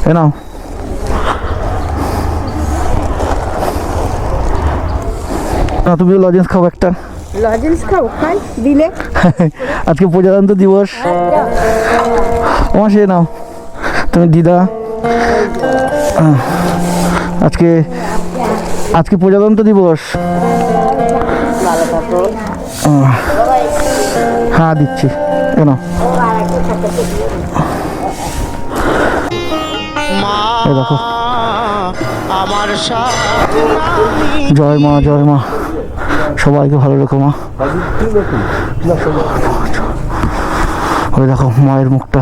এ নাও। তুমি লজেন্স খাও একটা। লজেন্স খাও, খাই দিলে। আজকে প্রজাতন্ত্র দিবস। সে নাও তুমি দিদা। আজকে আজকে প্রজাতন্ত্র দিবস। হ্যাঁ দিচ্ছি, কেন দেখো। জয় মা, জয় মা, সবাইকে ভালো রেখো মা। ওই দেখো মায়ের মুখটা।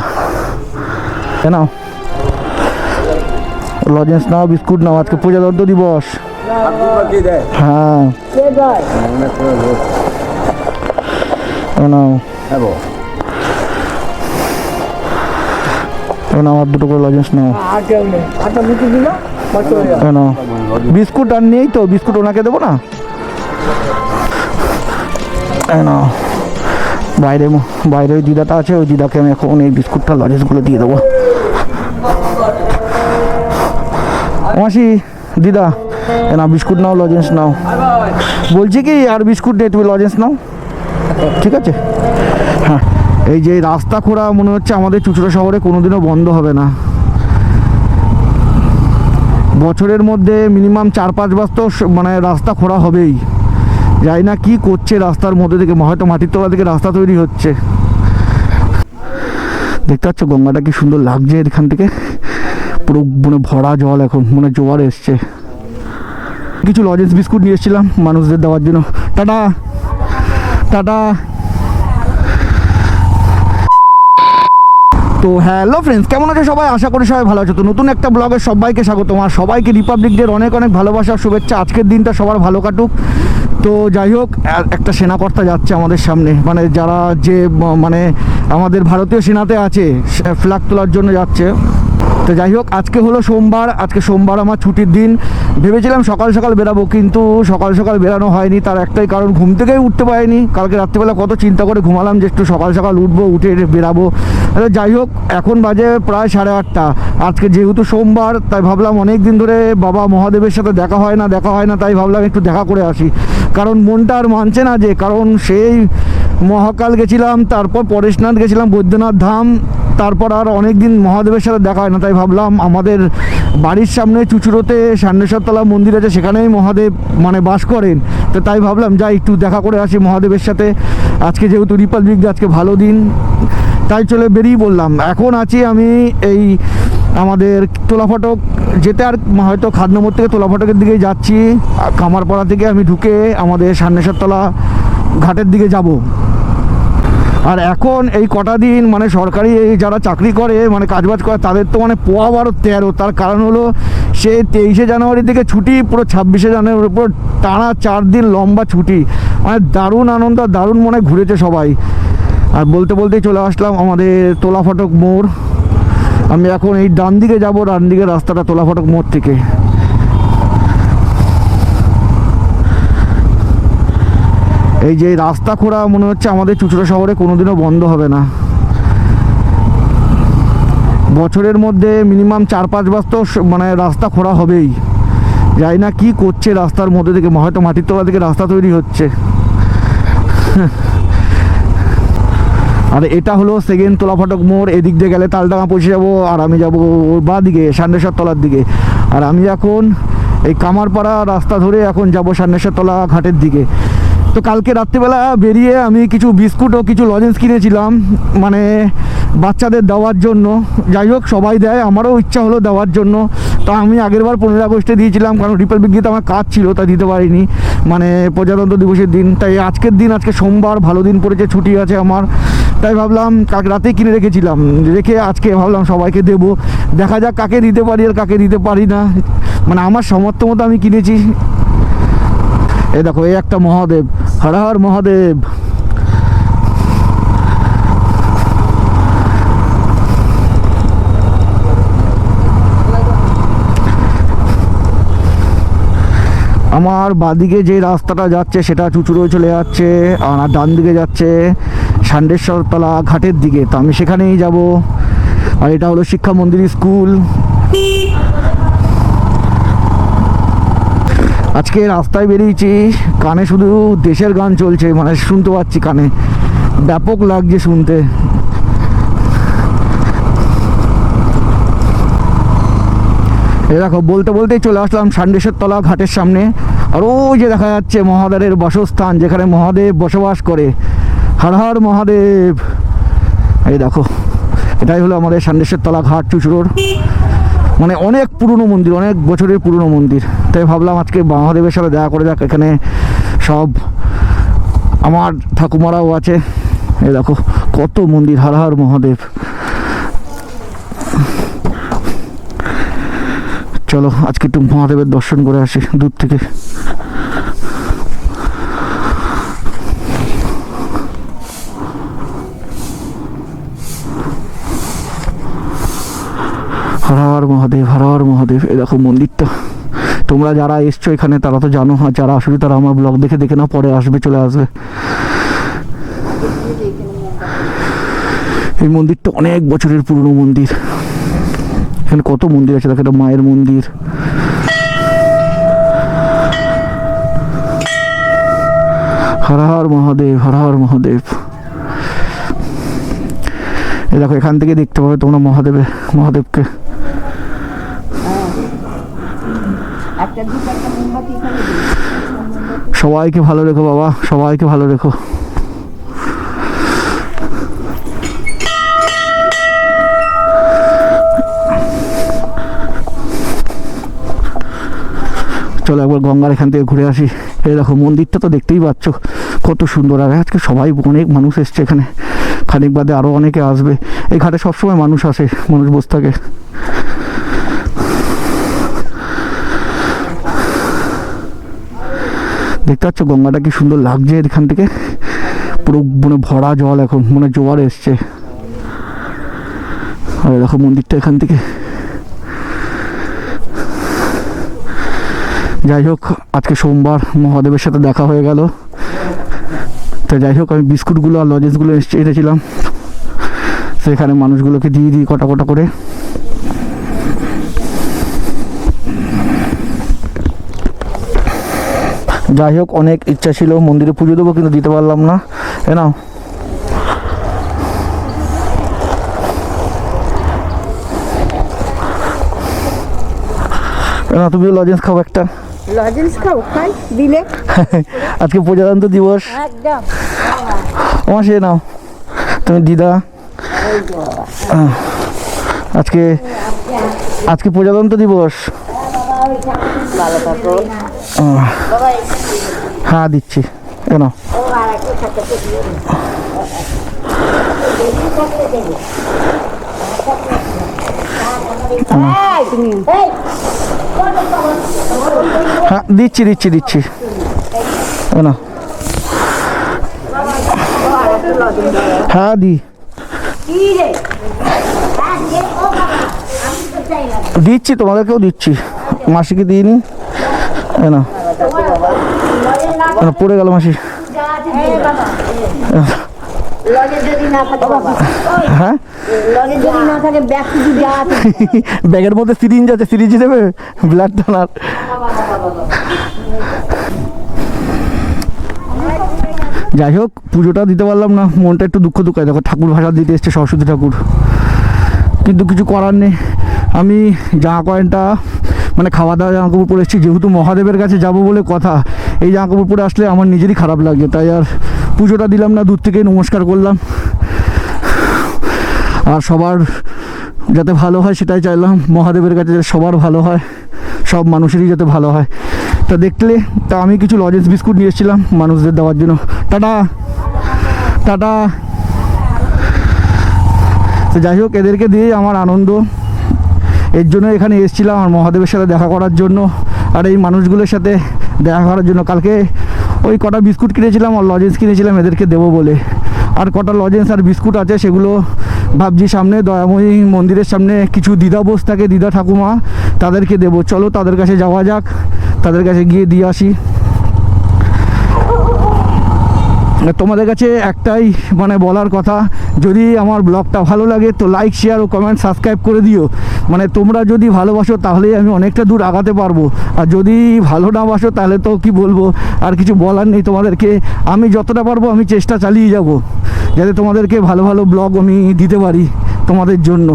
নাও লজেন্স নাও, বিস্কুট নাও, আজকে প্রজাতন্ত্র দিবস। হ্যাঁ নাও, আমার দুটো করে লজেন্স নাও। নাও বিস্কুট আর নেই তো, বিস্কুট ওনাকে দেবো না। নাও বাইরে, বাইরে ওই দিদাটা আছে, ওই দিদাকে আমি এখন এই বিস্কুটটা লজেন্সগুলো দিয়ে দেবো। মাসি, দিদা না বিস্কুট নাও, লজেন্স নাও। বলছি কি আর বিস্কুট নেই, তুমি লজেন্স নাও, ঠিক আছে? হ্যাঁ, এই যে রাস্তা খোঁড়া মনে হচ্ছে আমাদের চুঁচুড়া শহরে কোনোদিনও বন্ধ হবে না। বছরের মধ্যে মিনিমাম 4-5 বার তো মানে রাস্তা খোঁড়া হবেই। যাই না কি করছে রাস্তার মধ্যে থেকে, হয়তো মাটির তলা থেকে রাস্তা তৈরি হচ্ছে। দেখতে পাচ্ছ গঙ্গাটা কি সুন্দর লাগছে এখান থেকে, পুরো মানে ভরা জল, এখন মনে জোয়ার এসছে। কিছু লজেন্স বিস্কুট নিয়ে এসেছিলাম মানুষদের দেওয়ার জন্য। Tata tata. তো হ্যালো ফ্রেন্ডস, কেমন আছে সবাই? আশা করি সবাই ভালো আছো। তো নতুন একটা ব্লগে সবাইকে স্বাগত। আর সবাইকে রিপাবলিক ডের অনেক অনেক ভালোবাসা, শুভেচ্ছা। আজকের দিনটা সবার ভালো কাটুক। তো যাই হোক, একটা সেনাকর্তা যাচ্ছে আমাদের সামনে, মানে যারা যে মানে আমাদের ভারতীয় সেনাতে আছে, ফ্ল্যাগ তোলার জন্য যাচ্ছে। তো যাই হোক, আজকে হলো সোমবার, আজকে সোমবার আমার ছুটির দিন। ভেবেছিলাম সকাল সকাল বেরাবো, কিন্তু সকাল সকাল বেরানো হয়নি। তার একটাই কারণ, ঘুম থেকেই উঠতে পারিনি। কালকে রাত্রিবেলা কত চিন্তা করে ঘুমালাম যে একটু সকাল সকাল উঠবো, উঠে বেরাবো। যাই হোক, এখন বাজে প্রায় 8:30। আজকে যেহেতু সোমবার, তাই ভাবলাম অনেক দিন ধরে বাবা মহাদেবের সাথে দেখা হয় না, তাই ভাবলাম একটু দেখা করে আসি। কারণ মনটা আর মানছে না যে, কারণ সেই মহাকাল গেছিলাম, তারপর পরেশনাথ গেছিলাম, বৈদ্যনাথ ধাম, তারপর আর অনেক দিন মহাদেবের সাথে দেখা হয় না। তাই ভাবলাম আমাদের বাড়ির সামনে চুঁচুড়োতে সান্নেশ্বরতলা মন্দির আছে, সেখানেই মহাদেব মানে বাস করেন। তো তাই ভাবলাম যাই একটু দেখা করে আসি মহাদেবের সাথে। আজকে যেহেতু রিপাবলিক ডে, আজকে ভালো দিন, তাই চলে বেরিয়ে বললাম। এখন আছি আমি এই আমাদের তোলাফটক যেতে, আর হয়তো খাদনগর থেকে তোলাফটকের দিকেই যাচ্ছি। কামারপাড়া থেকে আমি ঢুকে আমাদের সান্নেশ্বরতলা ঘাটের দিকে যাব। আর এখন এই কটা দিন মানে সরকারি এই যারা চাকরি করে, মানে কাজবাজ করে, তাদের তো মানে পোয়া 12-13। তার কারণ হলো সে 23শে জানুয়ারি থেকে ছুটি, পুরো 26শে জানুয়ারির উপর টানা 4 দিন লম্বা ছুটি। মানে দারুণ আনন্দ, দারুণ মনে ঘুরেছে সবাই। আর বলতে বলতেই চলে আসলাম আমাদের তোলাফটক মোড়। আমি এখন এই ডান দিকে যাবো, ডান দিকে রাস্তাটা তোলাফটক মোড় থেকে। এই যে রাস্তা খোঁড়া মনে হচ্ছে আমাদের চুঁচুড়া শহরে কোনোদিনও বন্ধ হবে না। বছরের মধ্যে মিনিমাম 4-5 বার তো মানে রাস্তা খোঁড়া হবেই। যাই না কি করছে রাস্তার মধ্যে থেকে, হয়তো মাটির তলা থেকে রাস্তা তৈরি হচ্ছে। আর এটা হলো সেকেন্ড তোলাফটক মোড়। এদিক দিয়ে গেলে তালডাঙ্গা পৌঁছে যাবো, আর আমি যাবো বাঁ দিকে সান্নেশ্বরতলার দিকে। আর আমি এখন এই কামারপাড়া রাস্তা ধরে এখন যাব সান্নেশ্বরতলা ঘাটের দিকে। তো কালকে রাত্রিবেলা বেরিয়ে আমি কিছু বিস্কুট ও কিছু লজেন্স কিনেছিলাম, মানে বাচ্চাদের দেওয়ার জন্য। যাই হোক, সবাই দেয়, আমারও ইচ্ছা হলো দেওয়ার জন্য। তো আমি আগেরবার 15 আগস্টে দিয়েছিলাম, কারণ রিপাবলিক ডেতে আমার কাজ ছিল, তাই দিতে পারিনি, মানে প্রজাতন্ত্র দিবসের দিন। তাই আজকের দিন, আজকে সোমবার, ভালো দিন পড়েছে, ছুটি আছে আমার। তাই ভাবলাম কালকে রাতেই কিনে রেখেছিলাম, রেখে আজকে ভাবলাম সবাইকে দেবো। দেখা যাক কাকে দিতে পারি আর কাকে দিতে পারি না, মানে আমার সামর্থ্য মতো আমি কিনেছি। এই দেখো, এই একটা মহাদেব, হর হর মহাদেব। আমার বাদিকে যে রাস্তাটা যাচ্ছে সেটা চুঁচুড়ো চলে যাচ্ছে, আর ডান দিকে যাচ্ছে সান্নেশ্বরতলা ঘাটের দিকে। তো আমি সেখানেই যাব। আর এটা হলো শিক্ষা মন্দির স্কুল। আজকে রাস্তায় বেরিয়েছি, কানে শুধু দেশের গান চলছে, মানে শুনতে পাচ্ছি কানে, ব্যাপক লাগছে শুনতে। এই দেখো বলতে বলতেই চলে আসলাম ষান্ডেশ্বর তলা ঘাটের সামনে। আর ওই যে দেখা যাচ্ছে মহাদেবের বাসস্থান, যেখানে মহাদেব বসবাস করে। হর হর মহাদেব। এই দেখো, এটাই হলো আমাদের ষান্ডেশ্বর তলা ঘাট, চুচড়োর। মানে অনেক পুরনো মন্দির, অনেক বছরের পুরনো মন্দির। তাই ভাবলাম আজকে মহাদেবের সাথে দেখা করে যাক। এখানে সব আমার ঠাকুমারাও আছে। এই দেখো কত মন্দির, হর হর মহাদেব। চলো আজকে একটু মহাদেবের দর্শন করে আসি দূর থেকে। হর হর মহাদেব, হর হর মহাদেব। এই দেখো মন্দিরটা। তোমরা যারা এসছো এখানে তারা তো জানো, আর যারা আসলে তারা আমার ব্লগ দেখে দেখে না পরে আসবে, চলে আসবে। এই মন্দিরটা অনেক বছরের পুরনো মন্দির। এখানে কত মন্দির আছে, দেখো, এটা মায়ের মন্দির। হর হর মহাদেব, হর হর মহাদেব। এই দেখো এখান থেকে দেখতে পাবে তোমরা মহাদেবকে। সবাইকে ভালো রেখো বাবা, সবাইকে ভালো রেখো। চলো একবার গঙ্গার এখান থেকে ঘুরে আসি। এই দেখো মন্দিরটা তো দেখতেই পাচ্ছ কত সুন্দর। আর আজকে সবাই, অনেক মানুষ এসছে এখানে, খানিক বাদে আরও অনেকে আসবে। এই ঘাটে সবসময় মানুষ আসে, মানুষ বসে থাকে। দেখতে পাচ্ছ গঙ্গাটা কি সুন্দর লাগছে এখান থেকে, পুরো মানে ভরা জল, এখন মানে জোয়ার এসছে। আর দেখো মন্দিরটা এখান থেকে। যাই হোক আজকে সোমবার, মহাদেবের সাথে দেখা হয়ে গেল। তো যাই হোক আমি বিস্কুটগুলো আর লজেন্সগুলো এনেছিলাম, সেখানে মানুষগুলোকে দিয়ে দিই কটা কটা করে। যাই হোক অনেক ইচ্ছা ছিল মন্দিরে পুজো দেবো, কিন্তু দিতে পারলাম না। এ নাও। না তুমিও লজেন্স খাও একটা। লজেন্স খাও, খাই দিলে। আজকে প্রজাতন্ত্র দিবস। একদম। আমার সে নাও তুমি দিদা। আজকে প্রজাতন্ত্র দিবস। হ্যাঁ দিচ্ছি, কেন? হ্যাঁ দিচ্ছি দিচ্ছি দিচ্ছি, না হ্যাঁ দি দিচ্ছি, তোমাদেরকেও দিচ্ছি, মাসিকে দিইনি। না পড়ে গেল মাসি। হ্যাঁ ব্যাগের মধ্যে সিরিঞ্জ আছে, সিরিঞ্জ দেবে ব্লাড টানার। যাই হোক পুজোটা দিতে পারলাম না, মনটা একটু দুঃখ দুঃখ। দেখো ঠাকুর ভাষা দিতে এসছে সরস্বতী ঠাকুর, কিন্তু কিছু করার নেই। আমি জামা প্যান্টটা মানে খাওয়া দাওয়া জামা কাপড় পরে এসেছি, যেহেতু মহাদেবের কাছে যাব বলে কথা। এই জামা কাপড় পরে আসলে আমার নিজেরই খারাপ লাগে, তাই আর পুজোটা দিলাম না, দূর থেকে নমস্কার করলাম। আর সবার যাতে ভালো হয় সেটাই চাইলাম, মহাদেবের কাছে যাতে সবার ভালো হয়, সব মানুষেরই যাতে ভালো হয়। তা দেখলে তা আমি কিছু লজেন্স বিস্কুট নিয়ে এসেছিলাম মানুষদের দেওয়ার জন্য। Tata tata. তো যাই হোক এদেরকে দিয়ে আমার আনন্দ, এর জন্য এখানে এসেছিলাম আর মহাদেবের সাথে দেখা করার জন্য, আর এই মানুষগুলোর সাথে দেখা করার জন্য। কালকে ওই কটা বিস্কুট কিনেছিলাম আর লজেন্স কিনেছিলাম এদেরকে দেবো বলে। আর কটা লজেন্স আর বিস্কুট আছে, সেগুলো ভাবছি সামনে দয়াময়ী মন্দিরের সামনে কিছু দিদা বোস থাকে, দিদা ঠাকুমা, তাদেরকে দেবো। চলো তাদের কাছে যাওয়া যাক, তাদের কাছে গিয়ে দিয়ে আসি। তোমাদের কাছে একটাই মানে বলার কথা, যদি আমার ব্লগটা ভালো লাগে তো লাইক শেয়ার ও কমেন্ট সাবস্ক্রাইব করে দিও। মানে তোমরা যদি ভালোবাসো তাহলেই আমি অনেকটা দূর আগাতে পারবো, আর যদি ভালো না বাসো তাহলে তো কি বলবো, আর কিছু বলার নেই তোমাদেরকে। আমি যতটা পারবো আমি চেষ্টা চালিয়ে যাব যাতে তোমাদেরকে ভালো ভালো ব্লগ আমি দিতে পারি তোমাদের জন্য।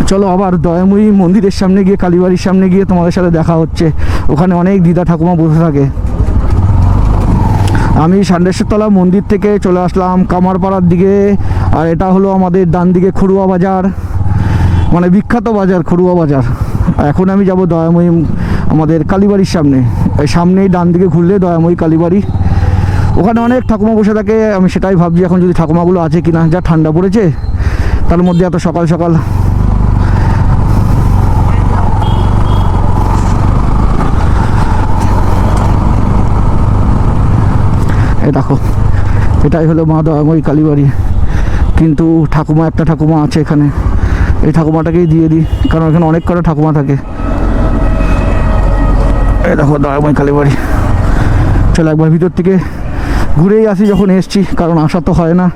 চলো আবার দয়াময়ী মন্দিরের সামনে গিয়ে, কালীবাড়ির সামনে গিয়ে তোমাদের সাথে দেখা হচ্ছে। ওখানে অনেক দিদা ঠাকুমা বসে থাকে। আমি ষান্ডেশ্বরতলা মন্দির থেকে চলে আসলাম কামারপাড়ার দিকে, আর এটা হলো আমাদের ডান দিকে খড়ুয়া বাজার, মানে বিখ্যাত বাজার খড়ুয়া বাজার। এখন আমি যাব দয়াময়ী আমাদের কালীবাড়ির সামনে। এই সামনেই ডান দিকে ঘুরলে দয়াময়ী কালীবাড়ি, ওখানে অনেক ঠাকুমা বসে থাকে। আমি সেটাই ভাবছি এখন যদি ঠাকুমাগুলো আছে কি না। যা ঠান্ডা পড়েছে তার মধ্যে এত সকাল সকাল। এই দেখো, এটাই হলো মা দয়াময়ী কালীবাড়ি। কিন্তু ঠাকুমা, একটা ঠাকুমা আছে এখানে, এই ঠাকুমাটাকেই দিয়ে দিই, কারণ এখানে অনেক কটা ঠাকুমা থাকে। এই দেখো দয়াময়ী কালীবাড়ি। চলো একবার ভিতর থেকে ঘুরেই আসি যখন এসছি, কারণ আসা তো হয় না।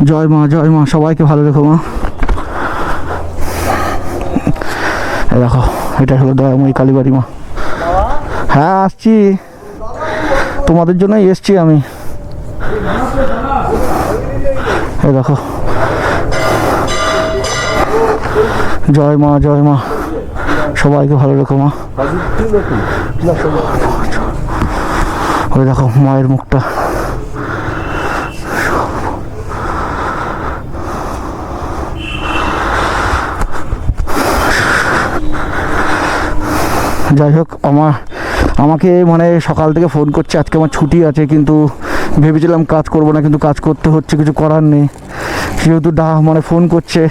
জয় মা, জয় মা, সবাইকে ভালো রেখো মা। এই দেখো, এটাই হলো দয়াময়ী কালীবাড়ি মা। হ্যাঁ আসছি, তোমাদের জন্যই এসছি আমি। এই দেখো, জয় মা, জয় মা, সবাইকে ভালো রেখো মা। ওই দেখো মায়ের মুখটা। যাই হোক, আমাকে মানে সকাল থেকে ফোন করছে, আজকে আমার ছুটি আছে, কিন্তু ভেবেছিলাম কাজ করব না, কিন্তু কাজ করতে হচ্ছে, কিছু করার নেই। যেহেতু মানে ফোন করছে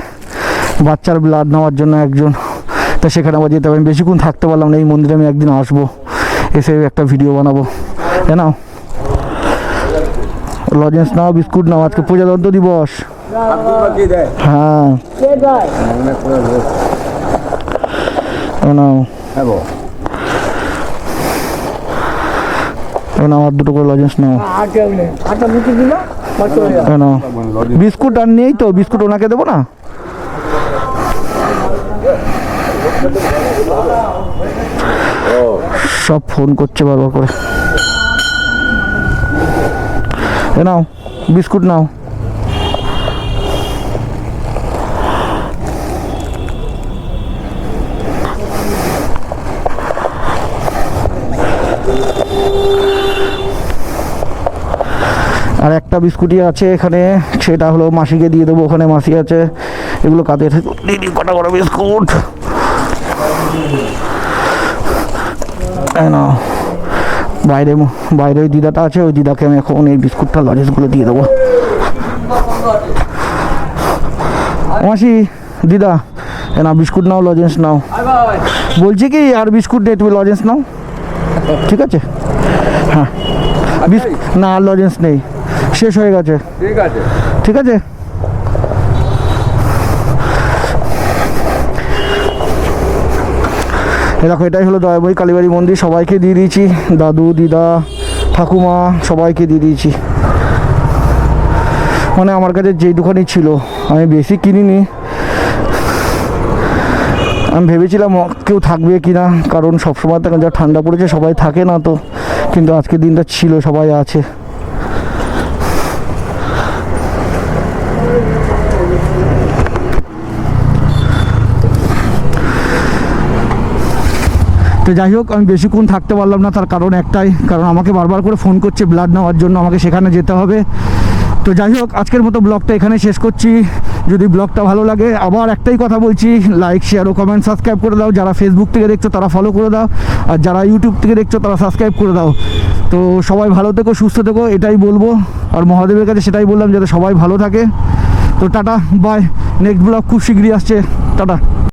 বাচ্চার ব্লাড নেওয়ার জন্য একজন, তা সেখানে আবার যেতে হবে। আমি বেশিক্ষণ থাকতে পারলাম না এই মন্দিরে। আমি একদিন আসবো, এসে একটা ভিডিও বানাবো। নাও লজেন্স নাও, বিস্কুট নাও, আজকে প্রজাতন্ত্র দিবস। হ্যাঁ নাও, আমার দুটো করে লজেন্স নাও। বিস্কুট আর নেই তো, বিস্কুট ওনাকে দেবো না। সব ফোন করছে বারবার করে। নাও বিস্কুট নাও। আর একটা বিস্কুটই আছে এখানে, সেটা হলো মাসিকে দিয়ে দেবো। ওখানে মাসি আছে। এগুলো কাদের দিদি কটা কটা বিস্কুট। না বাইরে ওই দিদাটা আছে, ওই দিদাকে আমি এখন এই বিস্কুটটা লজেন্সগুলো দিয়ে দেবো। মাসি, দিদা, না বিস্কুট নাও, লজেন্স নাও। বলছি কি আর বিস্কুট নেই, তুমি লজেন্স নাও, ঠিক আছে? হ্যাঁ, না আর লজেন্স নেই, শেষ হয়ে গেছে। ঠিক আছে, ঠিক আছে। দেখো, এটাই হলো দয়াময়ী কালীবাড়ি মন্দির। সবাইকে দিয়ে দিয়েছি, দাদু, দিদা, ঠাকুমা, সবাইকে দিয়ে দিয়েছি। মানে আমার কাছে যেইটুখানি ছিল, আমি বেশি কিনিনি। আমি ভেবেছিলাম কেউ থাকবে কি না, কারণ সবসময় তো যা ঠান্ডা পড়েছে সবাই থাকে না তো, কিন্তু আজকের দিনটা ছিল, সবাই আছে। তো যাই হোক, আমি বেশিক্ষণ থাকতে পারলাম না, তার কারণ একটাই, কারণ আমাকে বারবার করে ফোন করছে ব্লাড নেওয়ার জন্য, আমাকে সেখানে যেতে হবে। তো যাই হোক, আজকের মতো ব্লগটা এখানে শেষ করছি। যদি ব্লগটা ভালো লাগে, আবার একটাই কথা বলছি, লাইক শেয়ার ও কমেন্ট সাবস্ক্রাইব করে দাও। যারা ফেসবুক থেকে দেখছো তারা ফলো করে দাও, আর যারা ইউটিউব থেকে দেখছো তারা সাবস্ক্রাইব করে দাও। তো সবাই ভালো থেকো, সুস্থ থেকো, এটাই বলবো। আর মহাদেবের কাছে সেটাই বললাম, যাতে সবাই ভালো থাকে। তো টাটা, বাই। নেক্সট ব্লগ খুব শীঘ্রই আসছে। টাটা।